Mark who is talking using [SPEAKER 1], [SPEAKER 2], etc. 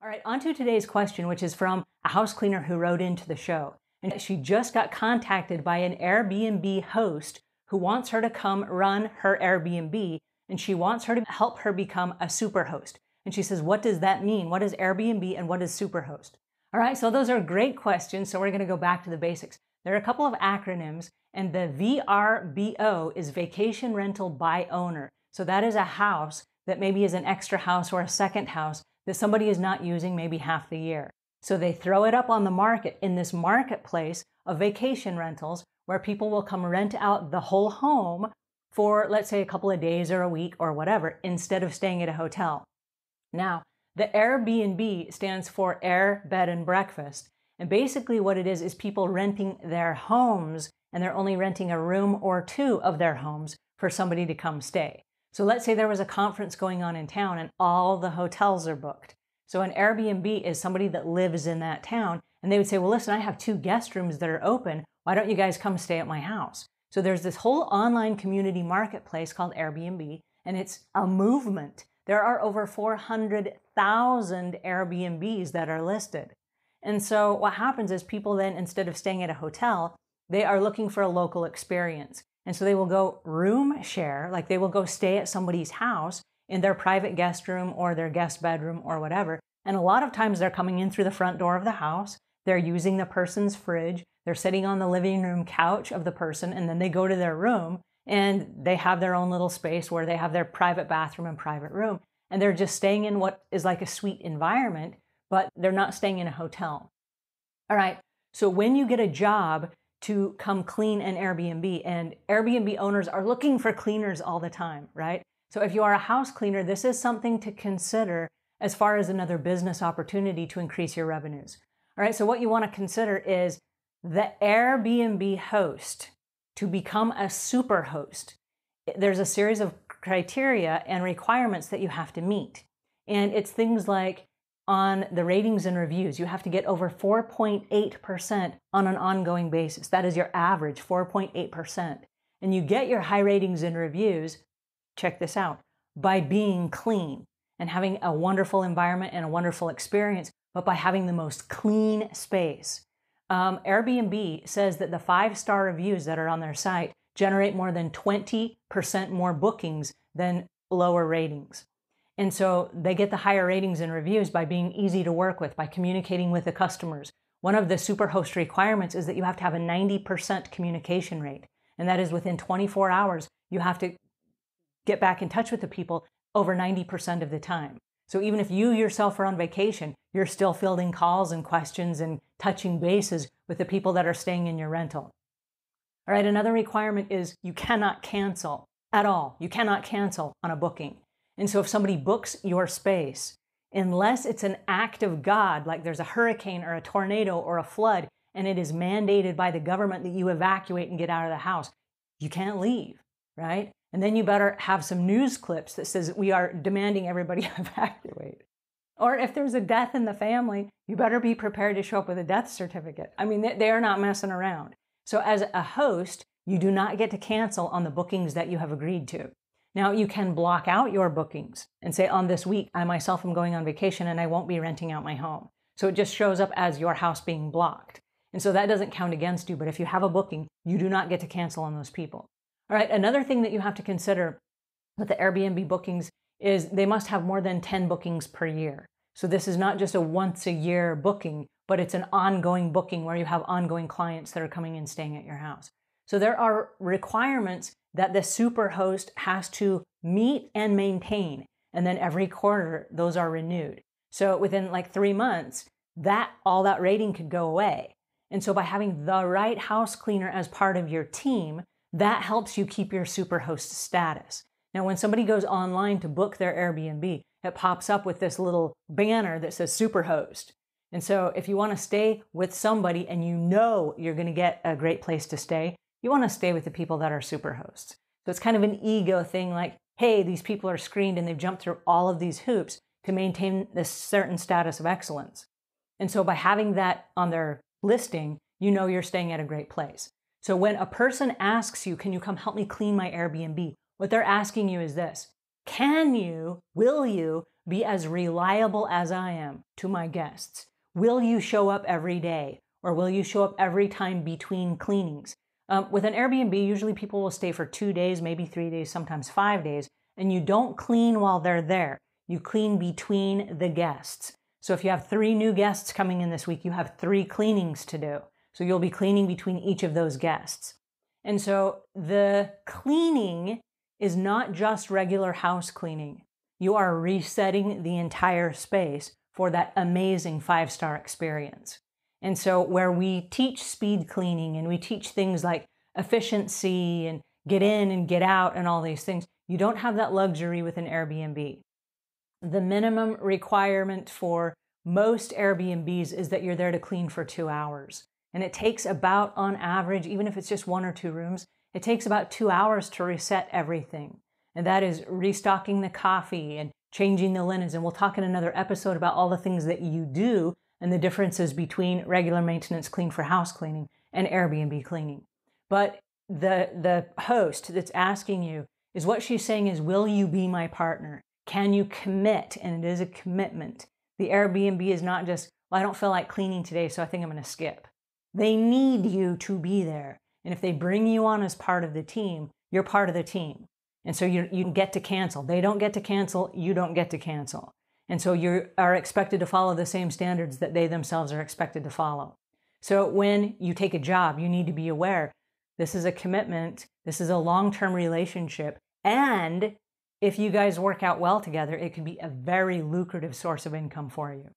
[SPEAKER 1] All right, on to today's question, which is from a house cleaner who wrote into the show. And she just got contacted by an Airbnb host who wants her to come run her Airbnb, and she wants her to help her become a superhost. And she says, what does that mean? What is Airbnb and what is Superhost? All right, so those are great questions. So we're going to go back to the basics. There are a couple of acronyms, and the VRBO is Vacation Rental by Owner. So that is a house that maybe is an extra house or a second house that somebody is not using maybe half the year. So they throw it up on the market in this marketplace of vacation rentals where people will come rent out the whole home for, let's say, a couple of days or a week or whatever, instead of staying at a hotel. Now, the Airbnb stands for Air, Bed, and Breakfast. And basically what it is people renting their homes, and they're only renting a room or two of their homes for somebody to come stay. So let's say there was a conference going on in town and all the hotels are booked. So an Airbnb is somebody that lives in that town, and they would say, well, listen, I have 2 guest rooms that are open. Why don't you guys come stay at my house? So there's this whole online community marketplace called Airbnb, and it's a movement. There are over 400,000 Airbnbs that are listed. And so what happens is people then, instead of staying at a hotel, they are looking for a local experience. And so they will go room share, like they will go stay at somebody's house in their private guest room or their guest bedroom or whatever. And a lot of times they're coming in through the front door of the house. They're using the person's fridge. They're sitting on the living room couch of the person, and then they go to their room and they have their own little space where they have their private bathroom and private room. And they're just staying in what is like a suite environment, but they're not staying in a hotel. All right, so when you get a job to come clean an Airbnb, and Airbnb owners are looking for cleaners all the time, right? So if you are a house cleaner, this is something to consider as far as another business opportunity to increase your revenues. All right, so what you want to consider is the Airbnb host to become a super host. There's a series of criteria and requirements that you have to meet. And it's things like on the ratings and reviews, you have to get over 4.8% on an ongoing basis. That is your average, 4.8%. And you get your high ratings and reviews, check this out, by being clean and having a wonderful environment and a wonderful experience, but by having the most clean space. Airbnb says that the 5-star reviews that are on their site generate more than 20% more bookings than lower ratings. And so they get the higher ratings and reviews by being easy to work with, by communicating with the customers. One of the Superhost requirements is that you have to have a 90% communication rate. And that is within 24 hours, you have to get back in touch with the people over 90% of the time. So even if you yourself are on vacation, you're still fielding calls and questions and touching bases with the people that are staying in your rental. All right, another requirement is you cannot cancel at all. You cannot cancel on a booking. And so if somebody books your space, unless it's an act of God, like there's a hurricane or a tornado or a flood, and it is mandated by the government that you evacuate and get out of the house, you can't leave, right? And then you better have some news clips that says we are demanding everybody evacuate. Or if there's a death in the family, you better be prepared to show up with a death certificate. I mean, they are not messing around. So as a host, you do not get to cancel on the bookings that you have agreed to. Now, you can block out your bookings and say, on this week, I myself am going on vacation and I won't be renting out my home. So it just shows up as your house being blocked. And so that doesn't count against you. But if you have a booking, you do not get to cancel on those people. All right, another thing that you have to consider with the Airbnb bookings is they must have more than 10 bookings per year. So this is not just a once a year booking, but it's an ongoing booking where you have ongoing clients that are coming and staying at your house. So there are requirements that the Superhost has to meet and maintain. And then every quarter, those are renewed. So within like 3 months, all that rating could go away. And so by having the right house cleaner as part of your team, that helps you keep your Superhost status. Now, when somebody goes online to book their Airbnb, it pops up with this little banner that says Superhost. And so if you want to stay with somebody and you know you're going to get a great place to stay, you want to stay with the people that are Superhosts. So it's kind of an ego thing like, hey, these people are screened and they've jumped through all of these hoops to maintain this certain status of excellence. And so by having that on their listing, you know you're staying at a great place. So when a person asks you, can you come help me clean my Airbnb? What they're asking you is this: can you, will you be as reliable as I am to my guests? Will you show up every day? Or will you show up every time between cleanings? With an Airbnb, usually people will stay for 2 days, maybe 3 days, sometimes 5 days, and you don't clean while they're there. You clean between the guests. So if you have 3 new guests coming in this week, you have 3 cleanings to do. So you'll be cleaning between each of those guests. And so the cleaning is not just regular house cleaning. You are resetting the entire space for that amazing 5-star experience. And so where we teach speed cleaning and we teach things like efficiency and get in and get out and all these things, you don't have that luxury with an Airbnb. The minimum requirement for most Airbnbs is that you're there to clean for 2 hours. And it takes about, on average, even if it's just 1 or 2 rooms, it takes about 2 hours to reset everything. And that is restocking the coffee and changing the linens. And we'll talk in another episode about all the things that you do and the differences between regular maintenance clean for house cleaning and Airbnb cleaning. But the host that's asking you is what she's saying is, will you be my partner? Can you commit? And it is a commitment. The Airbnb is not just, well, I don't feel like cleaning today, so I think I'm going to skip. They need you to be there. And if they bring you on as part of the team, you're part of the team. And so you get to cancel. They don't get to cancel. You don't get to cancel. And so you are expected to follow the same standards that they themselves are expected to follow. So when you take a job, you need to be aware, this is a commitment. This is a long-term relationship. And if you guys work out well together, it can be a very lucrative source of income for you.